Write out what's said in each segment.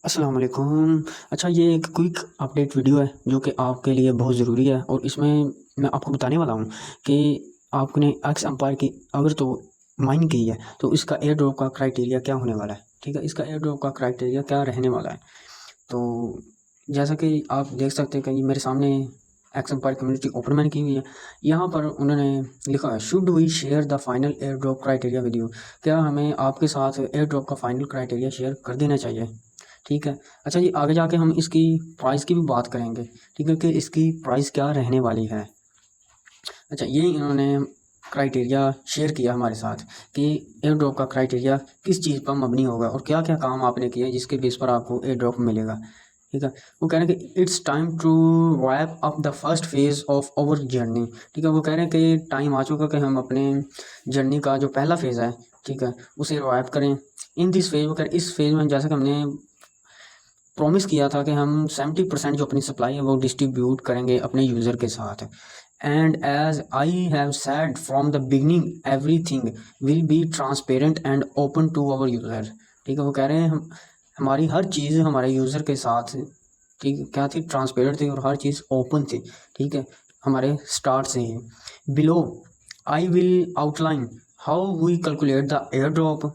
अस्सलाम वालेकुम। अच्छा, ये एक क्विक अपडेट वीडियो है जो कि आपके लिए बहुत ज़रूरी है और इसमें मैं आपको बताने वाला हूँ कि आपने एक्स एम्पायर की अगर तो माइन की है तो इसका एयर ड्रॉप का क्राइटेरिया क्या होने वाला है। ठीक है, इसका एयर ड्रॉप का क्राइटेरिया क्या रहने वाला है। तो जैसा कि आप देख सकते हैं कि ये मेरे सामने एक्स एम्पायर कम्युनिटी ओपन मैंने की हुई है। यहाँ पर उन्होंने लिखा है, should we share the final air drop criteria with you. क्या हमें आपके साथ एयर ड्रॉप का फाइनल क्राइटेरिया शेयर कर देना चाहिए। ठीक है। अच्छा जी, आगे जाके हम इसकी प्राइस की भी बात करेंगे। ठीक है, कि इसकी प्राइस क्या रहने वाली है। अच्छा, ये इन्होंने क्राइटेरिया शेयर किया हमारे साथ कि एयर ड्रॉप का क्राइटेरिया किस चीज़ पर मबनी होगा और क्या क्या काम आपने किए जिसके बेस पर आपको एयर ड्रॉप मिलेगा। ठीक है, वो कह रहे हैं कि it's time to wrap up the first phase of our journey. ठीक है, वो कह रहे हैं कि टाइम आ चुका कि हम अपने जर्नी का जो पहला फेज़ है, ठीक है, उसे रैप करें। इन दिस फेज, वो कह रहे इस फेज़ में जैसा कि हमने प्रॉमिस किया था कि हम 70% जो अपनी सप्लाई है वो डिस्ट्रीब्यूट करेंगे अपने यूज़र के साथ। And as I have said from the beginning everything will be transparent and open to our user. ठीक है, वो कह रहे हैं हम हमारी हर चीज़ हमारे यूज़र के साथ, ठीक क्या थी, ट्रांसपेरेंट थी और हर चीज़ ओपन थी। ठीक है, हमारे स्टार्ट से ही। Below I will outline how we calculate the air drop.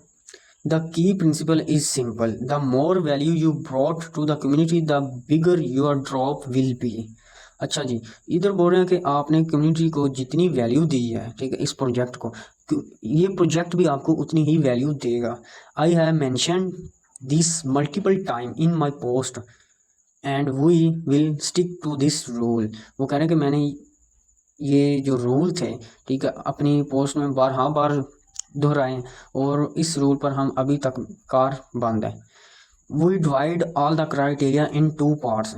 The key principle is simple. The more value you brought to the community, the bigger your drop will be. अच्छा जी, इधर बोल रहे हैं कि आपने कम्युनिटी को जितनी वैल्यू दी है, ठीक है, इस प्रोजेक्ट को, ये प्रोजेक्ट भी आपको उतनी ही वैल्यू देगा। I have mention this multiple time in my post and we will stick to this rule. वो कह रहे हैं कि मैंने ये जो रूल थे, ठीक है, अपनी पोस्ट में बार दोहराए और इस रूल पर हम अभी तक कार बंद है। We divide all the criteria in two parts.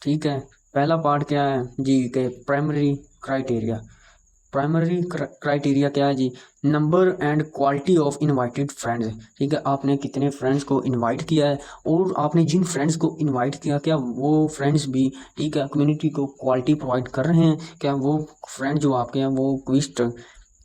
ठीक है, पहला पार्ट क्या है जी, के प्राइमरी क्राइटेरिया। प्राइमरी क्राइटेरिया क्या है जी, number and quality of invited friends. ठीक है, आपने कितने फ्रेंड्स को इनवाइट किया है और आपने जिन फ्रेंड्स को इनवाइट किया क्या वो फ्रेंड्स भी, ठीक है, कम्युनिटी को क्वालिटी प्रोवाइड कर रहे हैं। क्या वो फ्रेंड जो आपके हैं वो क्विस्ट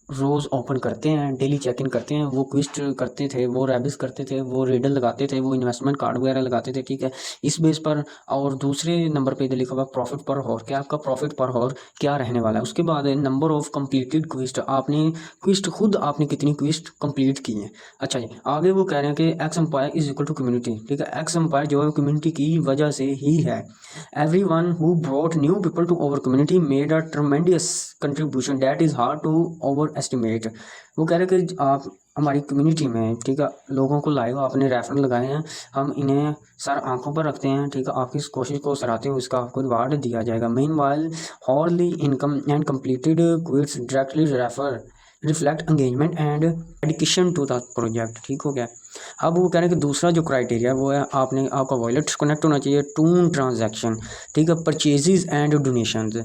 रोज़ ओपन करते हैं, डेली चेक इन करते हैं, वो क्विस्ट करते थे, वो रैबिस करते थे, वो रेडल लगाते थे, वो इन्वेस्टमेंट कार्ड वगैरह लगाते थे। ठीक है, इस बेस पर। और दूसरे नंबर पे इधर लिखा हुआ प्रॉफिट पर हॉर, क्या आपका प्रॉफिट पर हॉर क्या रहने वाला है। उसके बाद है नंबर ऑफ कंप्लीटेड क्विस्ट, आपने क्विस्ट खुद आपने कितनी क्विस्ट कंप्लीट की हैं। अच्छा जी, आगे वो कह रहे हैं कि X Empire is equal to community. ठीक है, एक्स एम्पायर जो है कम्युनिटी की वजह से ही है। Everyone who brought new people to our community made a tremendous contribution that is hard to overestimate। वो कह रहे कि आप हमारी कम्युनिटी में, ठीक है, लोगों को लाए हो, आपने रेफरल लगाए हैं, हम इन्हें सर आंखों पर रखते हैं। ठीक है, आपकी इस कोशिश को सराहते हो, इसका आपको रिवार्ड दिया जाएगा। Meanwhile hourly income and completed quits directly refer reflect engagement and dedication to the project. ठीक हो गया। अब वो कह रहे हैं कि दूसरा जो क्राइटेरिया वो है, आपका वॉलेट कनेक्ट होना चाहिए, टून ट्रांजैक्शन। ठीक है, परचेजेज एंड डोनेशंस।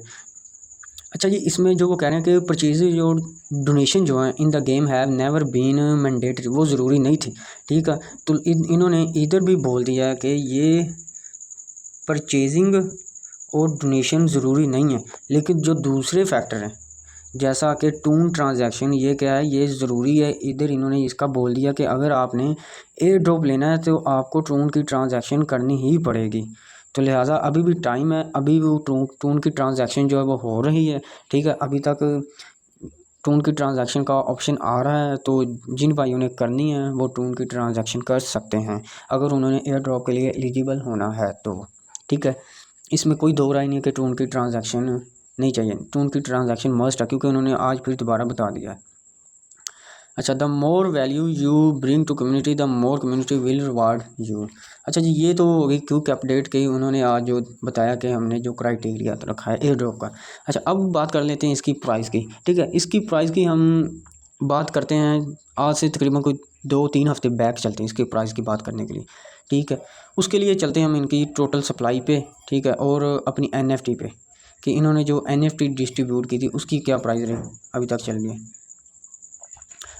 अच्छा जी, इसमें जो वो कह रहे हैं कि परचेजेज और डोनेशन जो है in the game have never been mandatory, वो ज़रूरी नहीं थी। ठीक है, तो इन्होंने इधर भी बोल दिया है कि ये परचेजिंग और डोनेशन ज़रूरी नहीं है, लेकिन जो दूसरे फैक्टर हैं जैसा कि टून ट्रांजैक्शन, ये क्या है, ये ज़रूरी है। इधर इन्होंने इसका बोल दिया कि अगर आपने एयर ड्रॉप लेना है तो आपको टून की ट्रांजैक्शन करनी ही पड़ेगी। तो लिहाजा अभी भी टाइम है, अभी वो टून की ट्रांजैक्शन जो है वो हो रही है। ठीक है, अभी तक टून की ट्रांजैक्शन का ऑप्शन आ रहा है, तो जिन भाइयों ने करनी है वो टून की ट्रांजैक्शन कर सकते हैं अगर उन्होंने एयर ड्रॉप के लिए एलिजिबल होना है तो। ठीक है, इसमें कोई दो राय नहीं है कि टून की ट्रांजैक्शन नहीं चाहिए, टून की ट्रांजैक्शन मस्ट है, क्योंकि उन्होंने आज फिर दोबारा बता दिया है। अच्छा, the more value you bring to community the more community will reward you. अच्छा जी, ये तो हो गई क्विक अपडेट की, उन्होंने आज जो बताया कि हमने जो क्राइटेरिया तो रखा है एयर ड्रॉप का। अच्छा, अब बात कर लेते हैं इसकी प्राइस की। ठीक है, इसकी प्राइस की हम बात करते हैं, आज से तकरीबन कोई 2-3 हफ्ते बैक चलते हैं इसकी प्राइस की बात करने के लिए। ठीक है, उसके लिए चलते हैं हम इनकी टोटल सप्लाई पे। ठीक है, और अपनी NFT पे कि इन्होंने जो NFT डिस्ट्रीब्यूट की थी उसकी क्या प्राइस रही अभी तक चल रही है।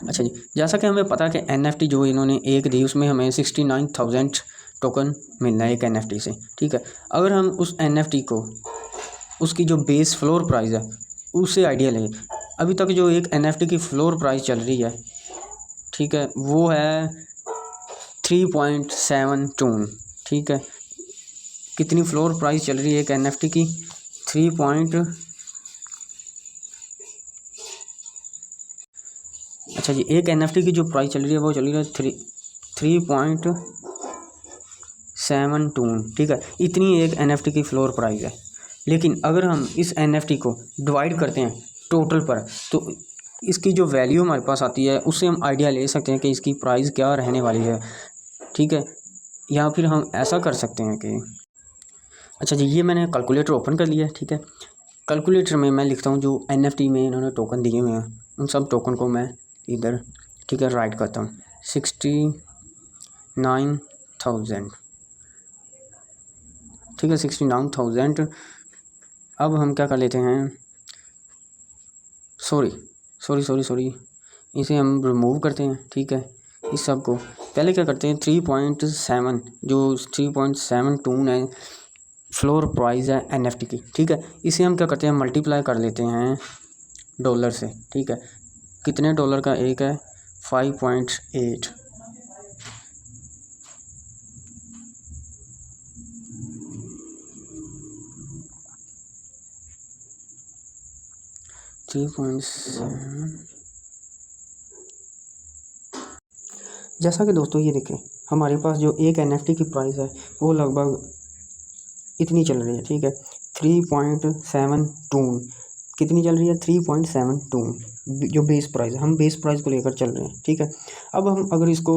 अच्छा जी, जैसा कि हमें पता है कि NFT जो इन्होंने एक दी उसमें हमें 69,000 टोकन मिलना है एक NFT से। ठीक है, अगर हम उस NFT को उसकी जो बेस फ्लोर प्राइस है उससे आइडिया लें, अभी तक जो एक NFT की फ्लोर प्राइस चल रही है, ठीक है, वो है 3.72, ठीक है। कितनी फ्लोर प्राइस चल रही है एक NFT की? 3 अच्छा जी, एक NFT की जो प्राइस चल रही है वो चल रही है 3.72, ठीक है। इतनी एक NFT की फ्लोर प्राइस है। लेकिन अगर हम इस NFT को डिवाइड करते हैं टोटल पर, तो इसकी जो वैल्यू हमारे पास आती है उससे हम आइडिया ले सकते हैं कि इसकी प्राइस क्या रहने वाली है, ठीक है। या फिर हम ऐसा कर सकते हैं कि अच्छा जी, ये मैंने कैलकुलेटर ओपन कर लिया है, ठीक है। कैलकुलेटर में मैं लिखता हूँ जो NFT में इन्होंने टोकन दिए हुए हैं उन सब टोकन को मैं इधर, ठीक है, राइट करता हूँ। 69,000, ठीक है, 69,000। अब हम क्या कर लेते हैं, सॉरी, इसे हम रिमूव करते हैं, ठीक है। इस सब को पहले क्या करते हैं, 3.7 जो 3.72 है फ्लोर प्राइस है NFT की, ठीक है। इसे हम क्या करते हैं, मल्टीप्लाई कर लेते हैं डॉलर से, ठीक है। कितने डॉलर का एक है? 5.8, जैसा कि दोस्तों ये देखें, हमारे पास जो एक NFT की प्राइस है वो लगभग इतनी चल रही है, ठीक है। 3.72 कितनी चल रही है? 3.72 जो बेस प्राइस है, हम बेस प्राइस को लेकर चल रहे हैं, ठीक है। अब हम अगर इसको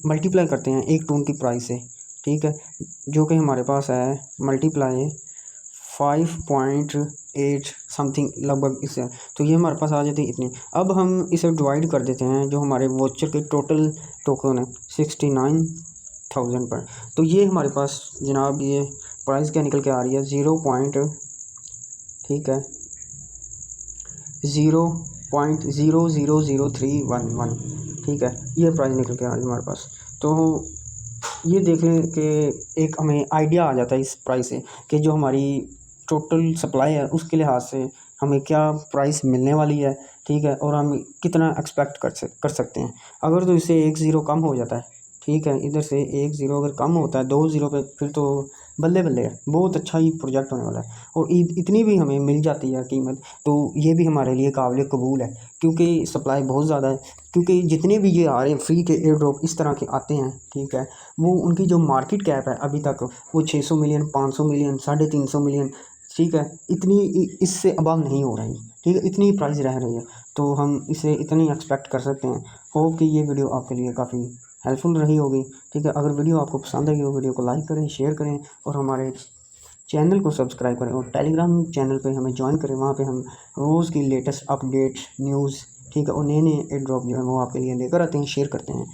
मल्टीप्लाई करते हैं एक टून की प्राइस से, ठीक है, जो कि हमारे पास है मल्टीप्लाई 5.8 समथिंग लगभग इससे, तो ये हमारे पास आ जाती है इतनी। अब हम इसे डिवाइड कर देते हैं जो हमारे वोचर के टोटल टोकन है 69,000 पर, तो ये हमारे पास जनाब ये प्राइस क्या निकल के आ रही है? 0. ठीक है 0.000311, ठीक है, ये प्राइस निकल के आ रही है हमारे पास। तो ये देख लें कि एक हमें आइडिया आ जाता है इस प्राइस से कि जो हमारी टोटल सप्लाई है उसके लिहाज से हमें क्या प्राइस मिलने वाली है, ठीक है, और हम कितना एक्सपेक्ट कर सकते हैं। अगर तो इससे 1 ज़ीरो कम हो जाता है, ठीक है, इधर से 1 ज़ीरो अगर कम होता है 2 ज़ीरो पे, फिर तो बल्ले बल्ले है, बहुत अच्छा ही प्रोजेक्ट होने वाला है। और इतनी भी हमें मिल जाती है कीमत, तो ये भी हमारे लिए काबिल कबूल है, क्योंकि सप्लाई बहुत ज़्यादा है। क्योंकि जितने भी ये आ रहे हैं फ्री के एयर ड्रॉप इस तरह के आते हैं, ठीक है, वो उनकी जो मार्केट कैप है अभी तक वो 600 मिलियन, 500 मिलियन, 350 मिलियन, ठीक है, इतनी इससे अबव नहीं हो रही, ठीक है, इतनी प्राइस रह रही है। तो हम इसे इतनी एक्सपेक्ट कर सकते हैं। होप कि ये वीडियो आपके लिए काफ़ी हेल्पफुल रही होगी, ठीक है। अगर वीडियो आपको पसंद आई हो, वीडियो को लाइक करें, शेयर करें और हमारे चैनल को सब्सक्राइब करें और टेलीग्राम चैनल पे हमें ज्वाइन करें। वहाँ पे हम रोज़ की लेटेस्ट अपडेट न्यूज़, ठीक है, और नए नए एयर ड्रॉप जो है वो आपके लिए लेकर आते हैं, शेयर करते हैं।